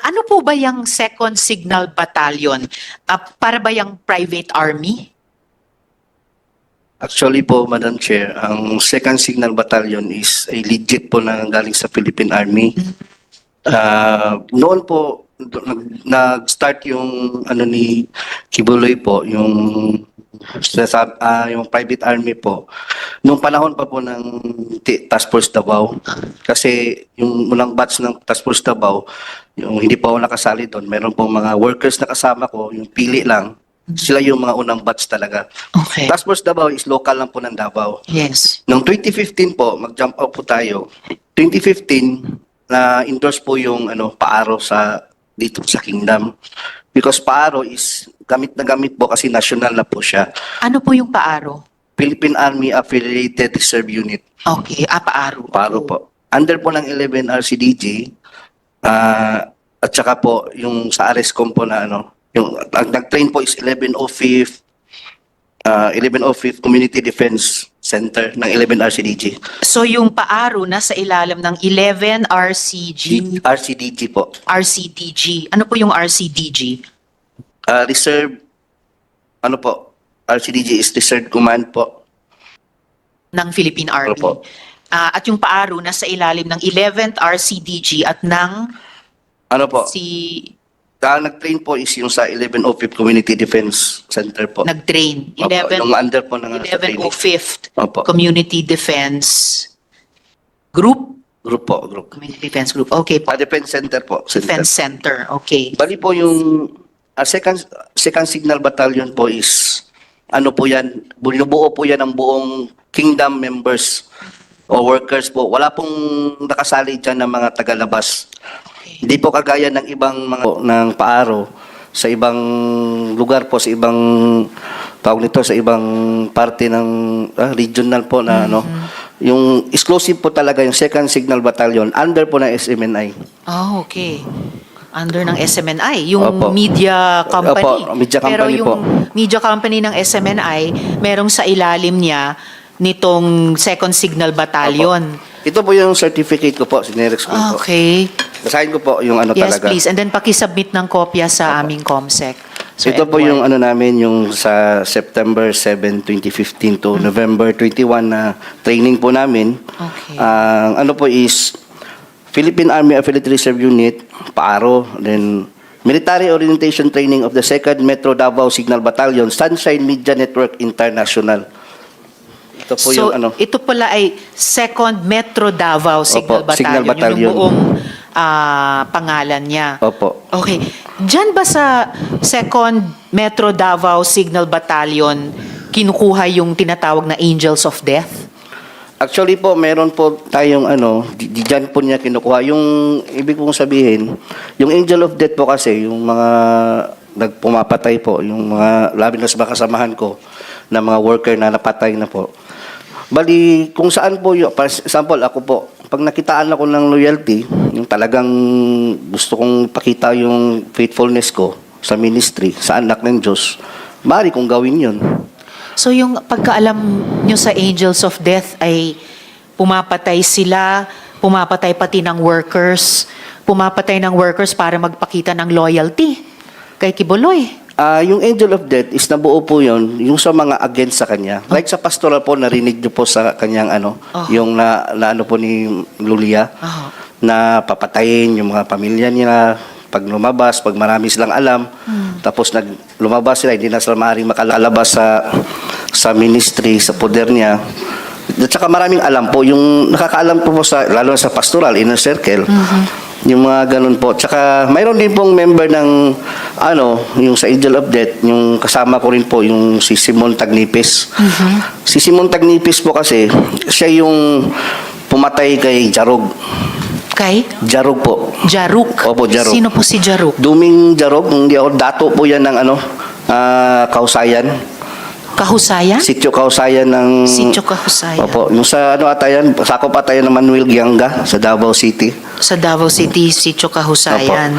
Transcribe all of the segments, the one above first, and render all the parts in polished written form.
Ano po ba yung Second Signal Battalion? Para ba yung private army? Actually po, Madam Chair, ang Second Signal Battalion is a legit po na galing sa Philippine Army. Noon po, nag-start yung ano ni Kibuloy po, yung private army po. Nung panahon pa po ng Task Force Davao, kasi yung unang batch ng Task Force Davao, yung hindi pa ako nakasali doon, meron po mga workers na kasama ko, yung pili lang, sila yung mga unang batch talaga. Okay. Task Force Davao is local lang po ng Davao. Yes. Noong 2015 po, mag-jump out po tayo. 2015, na-endorse po yung paaro sa dito sa Kingdom. Because paaro is gamit na gamit po kasi national na po siya. Ano po yung paaro? Philippine Army Affiliated Reserve Unit. Okay, paaro. Paaro po. Under po ng 11 RCDG, at saka po yung sa ARESCOM po na yung nag-train po is 1105th Community Defense Center ng 11 RCDG. So yung paaro nasa ilalim ng 11 RCDG po. RCDG. Ano po yung RCDG? Reserve, RCDG is Reserve Command po. Ng Philippine Army. Opo. At yung paaro nasa ilalim ng 11th RCDG at ng Nag-train po is yung sa 1105th Community Defense Center po. nag-train. Opo, yung under po ng sa training. 1105th Opo. Community Defense Group? Group po, group. Community Defense Group. Okay po. Defense Center po. Defense Center. Okay. Bali po yung second Signal Battalion po is po yan, binubuo po yan ng buong Kingdom members o workers po. Wala pong nakasali dyan ng mga tagalabas. Hindi po kagaya ng ibang mga ng paaro sa ibang lugar po, sa ibang tawag nito, sa ibang parte ng regional po na yung exclusive po talaga yung Second Signal Battalion under po ng SMNI. Okay. Under ng SMNI, yung Opo. media company. Opo, media Pero company yung po. media company ng SMNI, merong sa ilalim niya nitong Second Signal Battalion. Ito po yung certificate ko po, sinerex ko po. Okay. Basahin ko po yung Yes, talaga. please. And then pakisubmit ng kopya sa aming COMSEC. So, Ito po yung namin, yung sa September 7, 2015 to November 21 na training po namin. Okay. Ang po is Philippine Army Affiliate Reserve Unit, PARO, then Military Orientation Training of the 2nd Metro Davao Signal Battalion, Sunshine Media Network International. Ito po So, yung ito pala ay Second Metro Davao Signal Opo, Signal Battalion. Yun Battalion. yung buong pangalan niya. Opo. Okay. Diyan ba sa Second Metro Davao Signal Battalion kinukuha yung tinatawag na Angels of Death? Actually po, meron po tayong diyan po niya kinukuha. Yung ibig kong sabihin, yung Angel of Death po kasi, yung mga nagpumapatay po, yung mga labi na sa mga kasamahan ko, na mga worker na napatay na po. Bali, kung saan po yung, for example, ako po, pag nakitaan ako ng loyalty, yung talagang gusto kong pakita yung faithfulness ko sa ministry, sa anak ng Diyos, maaari kong gawin yun. So yung pagkaalam nyo sa Angels of Death ay pumapatay sila, pumapatay pati ng workers, pumapatay ng workers para magpakita ng loyalty kay Kibuloy. Yung Angel of Death is nabuo po yun, yung sa mga against sa kanya. Like sa pastoral po, narinig niyo po sa kanyang yung na po ni Lulia, na papatayin yung mga pamilya niya, pag lumabas, pag marami silang alam, tapos lumabas sila, hindi na sila maaaring makalabas sa ministry, sa poder niya. At saka maraming alam po, yung nakakaalam po lalo na sa pastoral, inner circle, yung mga ganun po. Tsaka mayroon din pong member ng yung sa Angel of Death, yung kasama ko rin po, yung si Simon Tagnipis. Si Simon Tagnipis po kasi, siya yung pumatay kay Jarog. Kay? Jarog po. Jaruk. Opo, Jaruk. Sino po si Jaruk? Duming Jarog, hindi ako, dato po yan ng Kausayan. Kahusayan? Sitio Kausayan ng... Sitio Kahusayan. Opo. Yung sa ano atayan, sakop atayan ng Manuel Gianga sa Davao City. Sa Davao City, Sitio Kahusayan.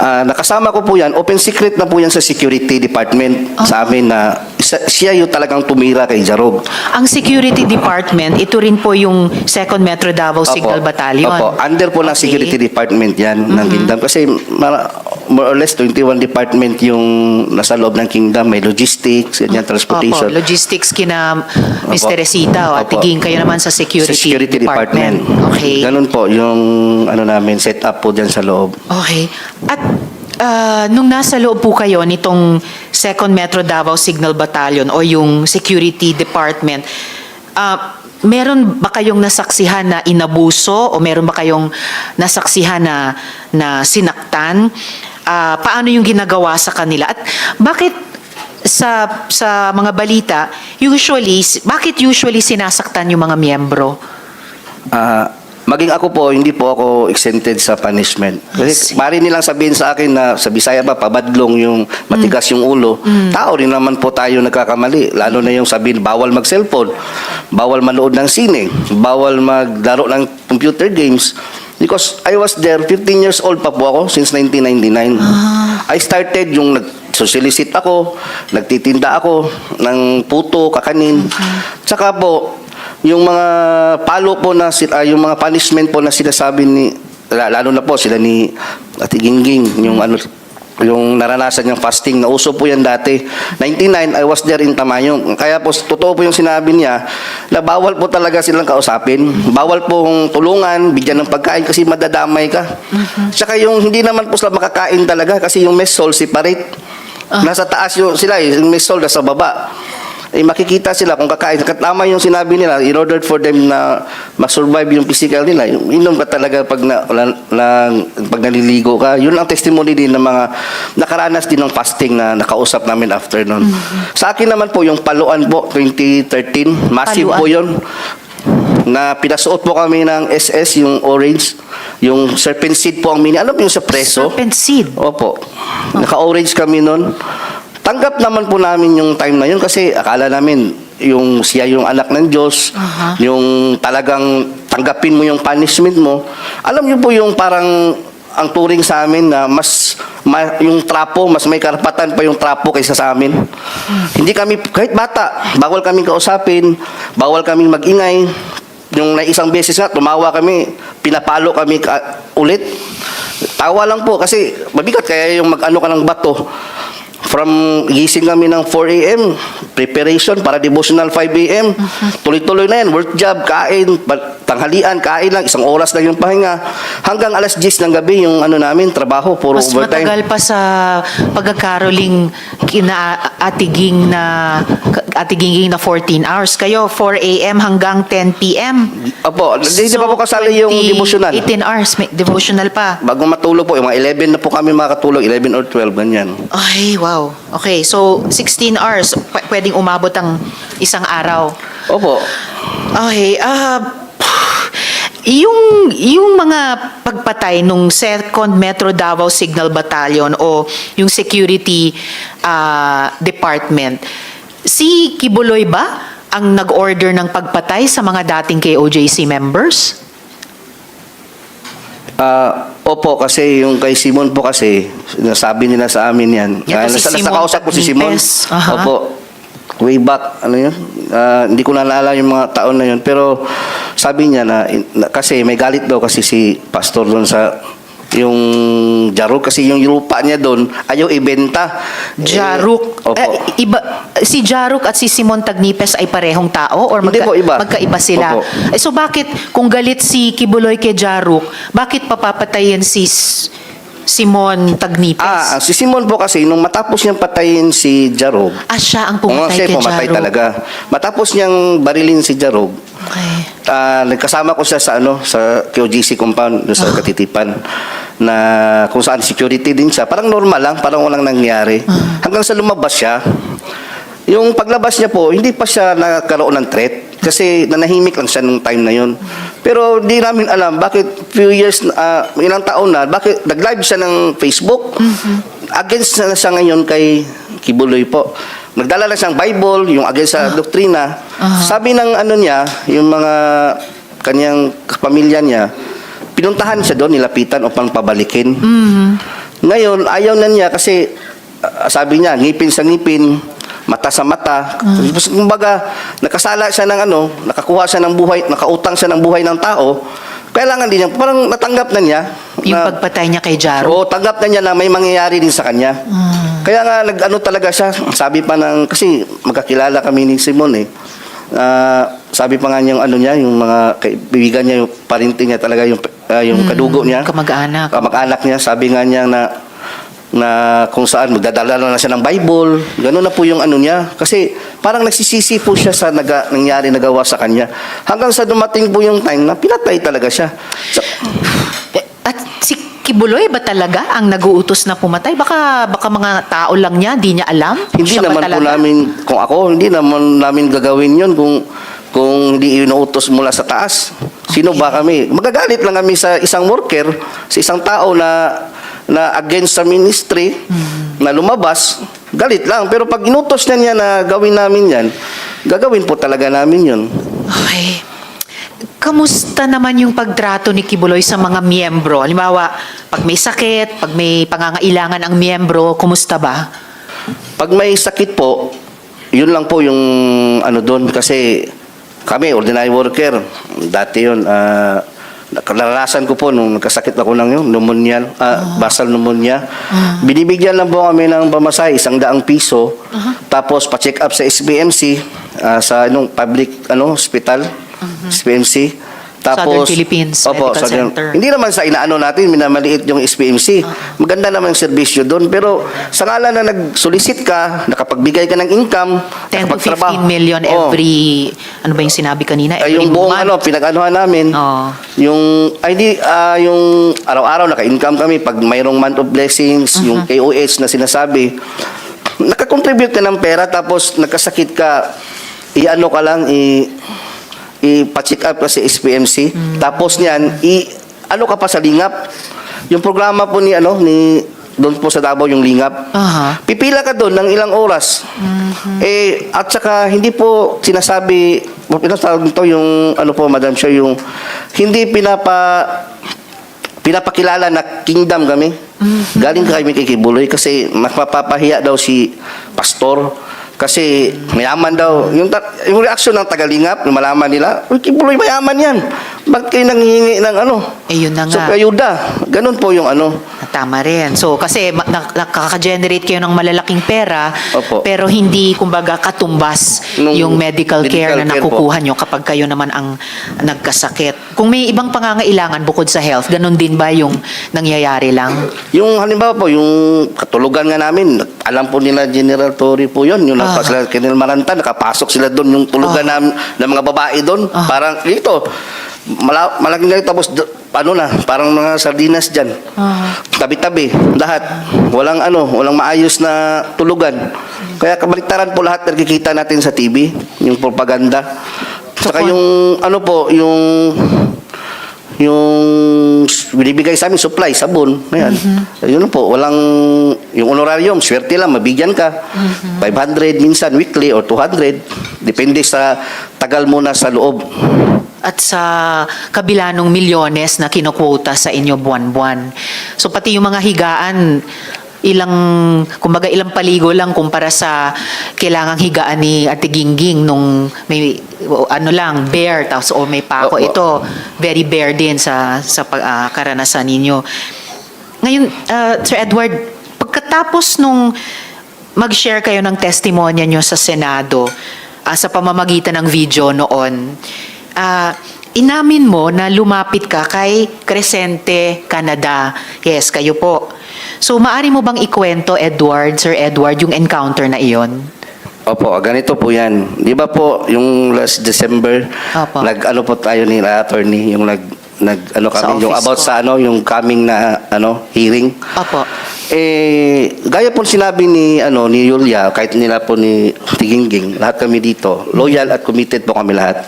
Nakasama ko po yan. Open secret na po yan sa security department sa amin na siya yung talagang tumira kay Jarog. Ang security department, ito rin po yung 2nd Metro Davao Signal Battalion. Opo. Under po ng Okay. security department yan ng Kingdom. Kasi more or less 21 department yung nasa loob ng Kingdom. May logistics, ganyan, transportation. Opo, logistics kina Mr. Opo. Resita o at Opo. tiging kayo naman sa security, Sa security department. Okay. Ganun po yung ano namin, set up po dyan sa loob. Okay. At nung nasa loob po kayo nitong 2nd Metro Davao Signal Battalion o yung security department, meron ba kayong nasaksihan na inabuso o meron ba kayong nasaksihan na sinaktan? Paano yung ginagawa sa kanila? At bakit sa mga balita, bakit usually sinasaktan yung mga miyembro? Maging ako po, hindi po ako exempted sa punishment. Kasi mari nilang sabihin sa akin na sa Bisaya pa, pabadlong yung matigas yung ulo. Tao rin naman po tayo nagkakamali. Lalo na yung sabihin, bawal mag-cellphone, bawal manood ng sine, bawal maglaro ng computer games. Because I was there, 15 years old pa po ako, since 1999. I started yung nag-socialicit ako, nagtitinda ako ng puto, kakanin. Tsaka po, yung mga palo po na yung mga punishment po na sinasabi ni lalo na po sila ni Ate Gingging yung naranasan niyang fasting na uso po yan dati 99 I was there in Tamayong kaya po totoo po yung sinabi niya na bawal po talaga silang kausapin bawal pong tulungan bigyan ng pagkain kasi madadamay ka saka yung hindi naman po sila makakain talaga kasi yung mess hall separate nasa taas yung sila yung mess hall nasa baba makikita sila kung kakain. Tama yung sinabi nila, in order for them na ma-survive yung physical nila, inom ka talaga pag pag naliligo ka. Yun ang testimony din ng mga nakaranas din ng fasting na nakausap namin after nun. Sa akin naman po, yung Paluan po, 2013, massive Paluan. po yun. Na pinasuot po kami ng SS, yung orange, yung serpent seed po ang mini. Alam mo yung sa preso? Serpent seed. Opo. Naka-orange kami nun. Tanggap naman po namin yung time na yun kasi akala namin yung siya yung anak ng Diyos, yung talagang tanggapin mo yung punishment mo. Alam niyo po yung parang ang turing sa amin na yung trapo, mas may karapatan pa yung trapo kaysa sa amin. Hindi kami, kahit bata, bawal kaming kausapin, bawal kaming magingay. Yung na isang beses nga, tumawa kami, pinapalo kami ulit. Tawa lang po kasi mabigat kaya yung mag-ano ka ng bato. From gising kami ng 4 a.m., preparation para devotional 5 a.m. Tuloy-tuloy na yan, work job, kain, tanghalian, kain lang, isang oras lang yung pahinga. Hanggang alas 10 ng gabi yung ano namin, trabaho, puro Mas overtime. matagal pa sa pagkakaroling atiging na 14 hours. Kayo, 4 a.m. hanggang 10 p.m. Opo, hindi pa po kasali yung devotional. 18 hours, may devotional pa. Bago matulog po, yung mga 11 na po kami makatulog, 11 or 12, ganyan. Ay, wow. Okay, so 16 hours, pwedeng umabot ang isang araw. Opo. Okay, yung mga pagpatay nung 2nd Metro Davao Signal Battalion o yung security department, si Kibuloy ba ang nag-order ng pagpatay sa mga dating KOJC members? Opo, kasi yung kay Simon po kasi, nasabi nila sa amin yan. Yan po si Simon nakausap ko si Simon. Tagnipes. Aha. Opo. Way back, ano yun? Hindi ko naalala yung mga taon na yun. Pero sabi niya kasi may galit daw kasi si pastor doon sa yung Jaruk kasi yung lupa niya doon ayaw ibenta. Jaruk. Opo. Si Jaruk at si Simon Tagnipes ay parehong tao or Hindi po, iba. magkaiba sila? Opo. So bakit kung galit si Kibuloy kay Jaruk, bakit papapatayin si Simon Tagnipes? Si Simon po kasi nung matapos niyang patayin si Jarog, Siya ang pumatay siya kay pumatay Jaruk. talaga. Matapos niyang barilin si Jarog, Okay. nagkasama ko siya sa KOGC compound doon sa Katitipan na kung saan security din siya. Parang normal lang, parang walang nangyari. Hanggang sa lumabas siya. Yung paglabas niya po, hindi pa siya nagkaroon ng threat kasi nanahimik lang siya nung time na yun. Pero di namin alam bakit few years, ilang taon na, bakit nag-live siya ng Facebook. Against na siya ngayon kay Kibuloy po. nagdala lang siyang Bible, yung against sa doktrina. Sabi ng ano niya, yung mga kanyang pamilya niya, pinuntahan siya doon, nilapitan upang pabalikin. Ngayon, ayaw na niya kasi sabi niya, ngipin sa ngipin, mata sa mata. Kumbaga, nakasala siya ng ano, nakakuha siya ng buhay, nakautang siya ng buhay ng tao. Kailangan din niya, parang natanggap na niya. Yung pagpatay niya kay Jaro. Oo, tanggap na niya na may mangyayari din sa kanya. Kaya nga, nag-ano talaga siya, sabi pa ng, kasi magkakilala kami ni Simon eh. Sabi pa nga niyang ano niya, yung mga kaibigan niya, yung parinti niya talaga, yung kadugo niya. Kamag-anak. Niya, sabi nga niya na kung saan magdadala na siya ng Bible, gano'n na po yung ano niya. Kasi parang nagsisisi po siya sa nangyari, nagawa sa kanya. Hanggang sa dumating po yung time na pinatay talaga siya. At si Kibuloy ba talaga ang nag-uutos na pumatay? Baka mga tao lang niya, di niya alam? Hindi Siya ba naman po talaga? namin, kung ako, hindi naman namin gagawin yun kung hindi inuutos mula sa taas. Sino ba kami? Magagalit lang kami sa isang worker, sa isang tao na against sa ministry, na lumabas, galit lang. Pero pag inutos na niya na gawin namin yan, gagawin po talaga namin yun. Okay. Kamusta naman yung pagtrato ni Kibuloy sa mga miyembro? Halimbawa, pag may sakit, pag may pangangailangan ang miyembro, kumusta ba? Pag may sakit po, yun lang po yung ano doon. Kasi kami, ordinary worker, dati yun, naranasan ko po nung nagkasakit ako ng yun, pneumonia, basal pneumonia. Binibigyan lang po kami ng pamasahe, 100 piso. Tapos pa-check up sa SPMC, sa public hospital, SPMC. Southern Philippines Medical Center. Hindi naman sa inaano natin, minamaliit yung SPMC. Maganda naman yung serbisyo doon. Pero sa ngalan na nag-solicit ka, nakapagbigay ka ng income, 10 to 15 million every, ano ba yung sinabi kanina? Every yung buong month. pinag-anuhan namin, yung araw-araw naka-income kami pag mayroong month of blessings, yung KOH na sinasabi, nakakontribute ka ng pera tapos nagkasakit ka, i-ano ka lang, ipa-check up ka sa SPMC. Tapos niyan, ano ka pa sa Lingap. Yung programa po ni doon po sa Davao yung Lingap. Pipila ka doon ng ilang oras. At saka hindi po sinasabi, pinatawag nito yung Madam Chair, yung hindi pinapakilala na kingdom kami. Galing kami kay Kibuloy kasi mapapahiya daw si pastor. Kasi mayaman daw. Yung reaksyon ng tagalingap, malaman nila, uy, Kibuloy, mayaman yan. Bakit kayo nanghihingi ng Yun na nga. So, ayuda. Ganun po yung Tama rin. So, kasi nakaka-generate kayo ng malalaking pera, Opo. pero hindi, kumbaga, katumbas yung medical care na nakukuha nyo kapag kayo naman ang nagkasakit. Kung may ibang pangangailangan bukod sa health, ganun din ba yung nangyayari lang? Yung halimbawa po, yung katulugan nga namin, alam po nila General Torre po yun. Yung sila Colonel Maranta, nakapasok sila doon yung tulugan ng mga babae doon. Parang dito, malaking na tapos parang mga sardinas dyan. Tabi-tabi, lahat. Walang maayos na tulugan. Kaya kabaliktaran po lahat nakikita natin sa TV, yung propaganda. Saka yung binibigay sa amin, supply, sabon. Ayan. Yun po, walang, yung honorarium, swerte lang, mabigyan ka. 500 minsan, weekly, or 200. Depende sa tagal mo na sa loob. At sa kabila ng milyones na kinukwota sa inyo buwan-buwan. So pati yung mga higaan, ilang paligo lang kumpara sa kailangang higaan ni Ate Gingging nung may bare tapos may pako. Opo. Ito very bare din sa karanasan ninyo. Ngayon, Sir Edward, pagkatapos nung mag-share kayo ng testimonya nyo sa Senado sa pamamagitan ng video noon, inamin mo na lumapit ka kay Crescente Canada. Yes, kayo po. So, maaari mo bang ikwento, Sir Edward, yung encounter na iyon? Opo, ganito po yan. Di ba po, yung last December, Opo. po tayo ni attorney, yung kami, yung office about ko. sa yung coming na hearing. Opo. Gaya po sinabi ni Yulia, kahit nila po ni Tiginging, lahat kami dito, loyal at committed po kami lahat.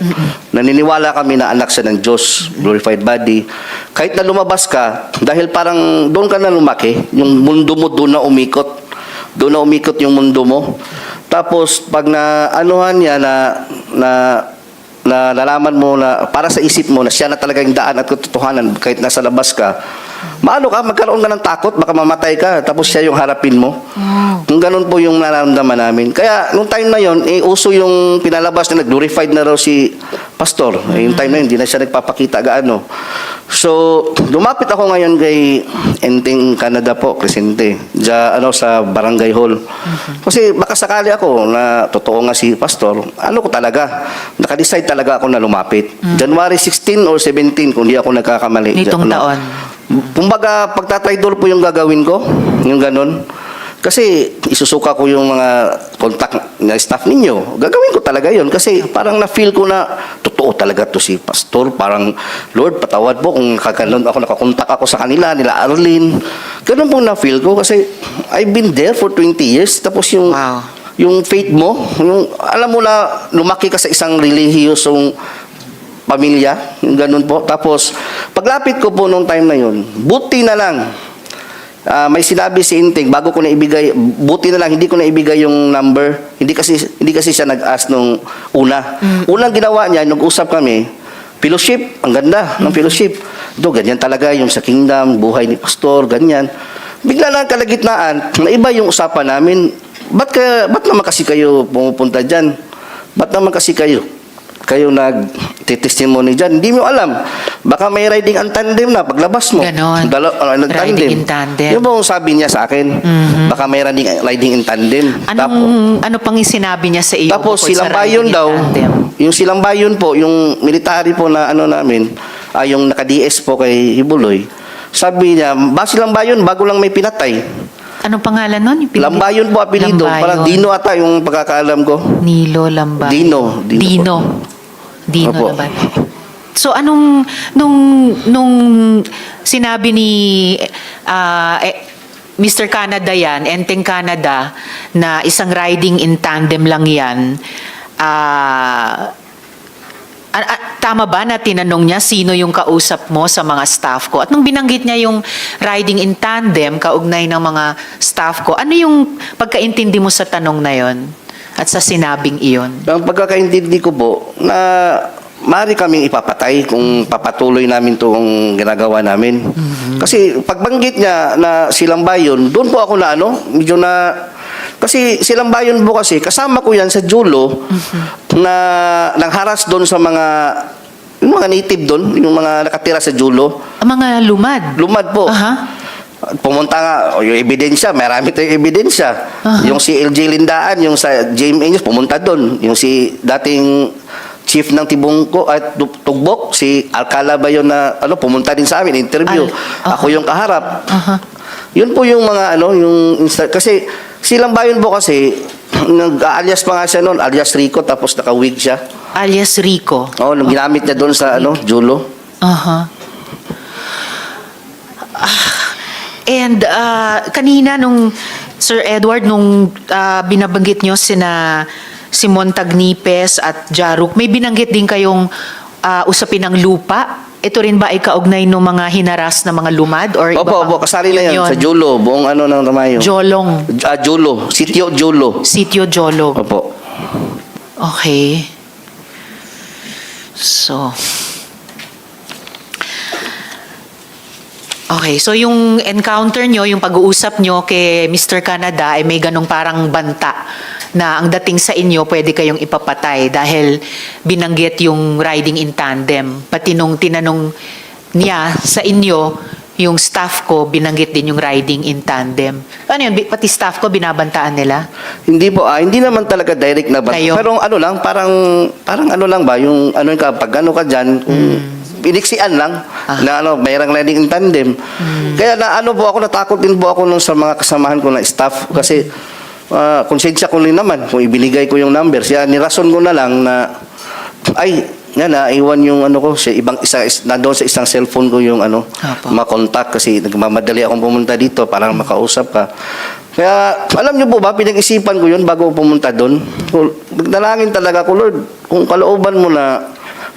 Naniniwala kami na anak siya ng Diyos, glorified body. Kahit na lumabas ka, dahil parang doon ka na lumaki, yung mundo mo doon na umikot. Doon na umikot yung mundo mo. Tapos pag na-anuhan niya na nalaman mo na para sa isip mo na siya na talaga yung daan at katotohanan kahit nasa labas ka, maano ka, magkaroon ka ng takot, baka mamatay ka, tapos siya yung harapin mo. Kung ganun po yung nararamdaman namin. Kaya, nung time na yon, uso yung pinalabas na glorified na raw si pastor. Yung time na yun, hindi na siya nagpapakita gaano. So, lumapit ako ngayon kay Enting Canada po, Crescente, sa Barangay Hall. Kasi baka sakali ako na totoo nga si pastor, ano ko talaga, nakadecide talaga ako na lumapit. January 16 or 17, kung di ako nagkakamali. Nitong taon. Kumbaga, pagtatraidor po yung gagawin ko, yung ganun. Kasi isusuka ko yung mga contact na staff ninyo. Gagawin ko talaga yun kasi parang na-feel ko na totoo talaga to si pastor. Parang, Lord, patawad po kung nakakontak ako sa kanila, nila Arlene. Ganun po na-feel ko kasi I've been there for 20 years. Tapos yung, Wow. yung faith mo, yung, alam mo na lumaki ka sa isang relihiyosong pamilya, yung ganun po. Tapos, paglapit ko po nung time na yun, buti na lang, may sinabi si Inting, bago ko na ibigay, buti na lang, hindi ko na ibigay yung number. Hindi kasi siya nag-ask nung una. Unang ginawa niya, nag-usap kami, fellowship, ang ganda ng fellowship. Do, ganyan talaga yung sa kingdom, buhay ni pastor, ganyan. Bigla lang kalagitnaan, naiba yung usapan namin. Ba't naman kasi kayo pumupunta dyan? Ba't naman kasi kayo nag-testimony dyan? Hindi mo alam. Baka may riding in tandem na paglabas mo. Ganon. Riding in tandem. Yung bang sabi niya sa akin, baka may riding in tandem. Ano pang sinabi niya sa iyo? Tapos bukod sa silang bayon riding in daw, tandem? yung silang bayon po, yung military po na namin, yung naka-DS po kay Hibuloy, sabi niya, silang bayon, bago lang may pinatay. Anong pangalan nun? Lambayon po apelido. Lambayon. Parang Dino ata yung pagkakaalam ko. Nilo Lambayon. Dino Dino Opo. Lambayon. So nung sinabi ni Mr. Canada yan, Enteng Canada, na isang riding in tandem lang yan, tama ba na tinanong niya sino yung kausap mo sa mga staff ko? At nung binanggit niya yung riding in tandem, kaugnay ng mga staff ko, ano yung pagkaintindi mo sa tanong na yon at sa sinabing iyon? Ang pagkakaintindi ko po, na maaari kaming ipapatay kung papatuloy namin itong ginagawa namin. Kasi pagbanggit niya na silang bayon, doon po ako na medyo na... Kasi silang bayon po kasi, kasama ko yan sa Julo, na nangharas doon sa yung mga native doon, yung mga nakatira sa Julo. Ang mga lumad. Lumad po. Aha. Pumunta nga, yung ebidensya, marami tayong ebidensya. Yung si LJ Lindaan, yung sa JMA, pumunta doon. Yung si dating chief ng Tibungko at Tugbok, si Alcala ba yun na, pumunta din sa amin, interview. Ako yung kaharap. Yun po yung mga, kasi silang bayon po kasi, nag-alias pa nga siya noon, alias Rico, tapos naka-wig siya. Alias Rico. Oo, nung ginamit niya doon sa, Julo. And kanina nung Sir Edward, nung binabanggit nyo si Montagnipes at Jaruk, may binanggit din kayong usapin ng lupa. Ito rin ba ay kaugnay ng mga hinaras na mga lumad? Or iba Opo, kasali na yan yun? sa Julo, buong ng Tamayo. Jolong. Julo, Sitio Julo. Sitio Jolong. Opo. Okay. So yung encounter nyo, yung pag-uusap nyo kay Mr. Canada ay may ganong parang banta na ang dating sa inyo pwede kayong ipapatay dahil binanggit yung riding in tandem. Pati nung tinanong niya sa inyo, yung staff ko, binanggit din yung riding in tandem. Ano yun? Pati staff ko, binabantaan nila? Hindi po, hindi naman talaga direct na banta. Kayo? Pero parang lang ba, yung pag ka dyan, iniksian lang na mayroong riding in tandem. Kaya po ako, natakot din po ako nung sa mga kasamahan ko na staff kasi konsensya ko rin naman kung ibinigay ko yung number. Siya nirason ko na lang na naiwan yung ko, nandoon sa isang cellphone ko yung makontak kasi nagmamadali akong pumunta dito para makausap ka. Kaya alam niyo po ba, pinag-isipan ko yun bago pumunta doon. Nagdalangin talaga ko, Lord, kung kalooban mo na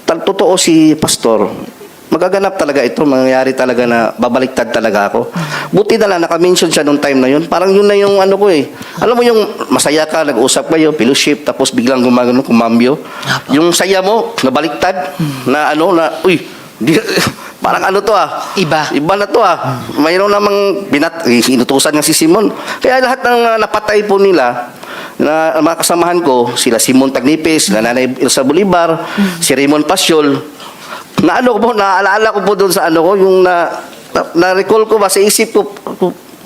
totoo si pastor, magaganap talaga ito, mangyayari talaga na babaliktad talaga ako. Buti na lang, naka-mention siya nung time na yun. Parang yun na yung ano ko eh. Alam mo yung masaya ka, nag-usap kayo, fellowship, tapos biglang gumagano, kumambyo. Yung saya mo, nabaliktad, na ano, na, uy, parang ano to ah. Iba. Iba na to ah. Mayroon namang inutusan nga si Simon. Kaya lahat ng napatay po nila, na mga kasamahan ko, sila Simon Tagnipes, sila Nanay Elsa Bolivar, si Raymond Pasyol, na ano ko po, naaalala ko po doon sa ano ko, yung na-recall ko ba, sa isip ko,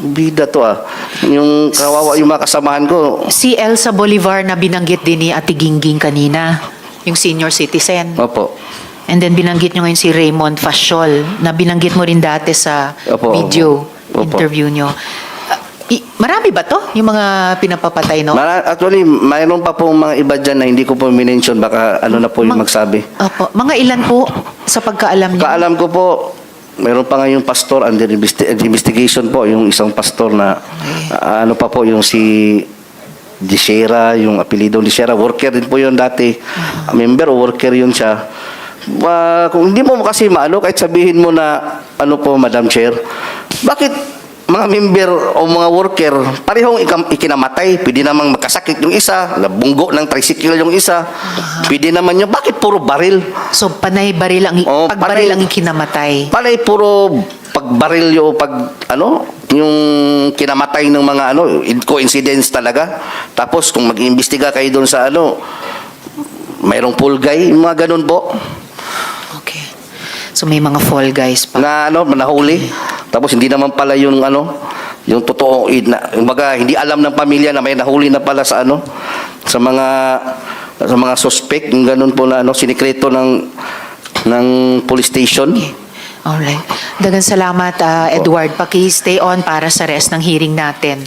bida to ah. Yung kawawa yung mga kasamahan ko. Si Elsa Bolivar na binanggit din ni Ate Gingging kanina, yung senior citizen. Opo. And then binanggit nyo ngayon si Raymond Fasiol, na binanggit mo rin dati sa Opo, video opo. interview nyo. Marami ba to? Yung mga pinapapatay, no? Actually, mayroon pa po mga iba dyan na hindi ko po minention, baka ano na po yung magsabi. Opo. Mga ilan po sa pagkaalam nyo? Kaalam ko po, mayroon pa nga yung pastor under investigation po, yung isang pastor na ano pa po yung si Dishera, yung apelido Dishera, worker din po yun dati. Member o worker yun siya. Kung hindi mo kasi maano, kahit sabihin mo na ano po, Madam Chair, bakit mga member o mga worker, parehong ikinamatay, pwede namang magkasakit yung isa, nabunggo ng tricycle yung isa, pwede naman yung, bakit puro baril? So, panay baril ang, pagbaril ang ikinamatay. Panay puro pagbaril yung yung kinamatay ng mga coincidence talaga. Tapos kung mag-iimbestiga kayo doon sa mayroong pulgay, yung mga ganun po. Okay. So, may mga fall guys pa. Na nahuli. Tapos hindi naman pala yung yung totoo, kumbaga hindi alam ng pamilya na may nahuli na pala sa sa mga suspect, yung ganun po na sinikreto ng police station. Okay. Alright. Dagan salamat, Edward. Paki-stay on para sa rest ng hearing natin.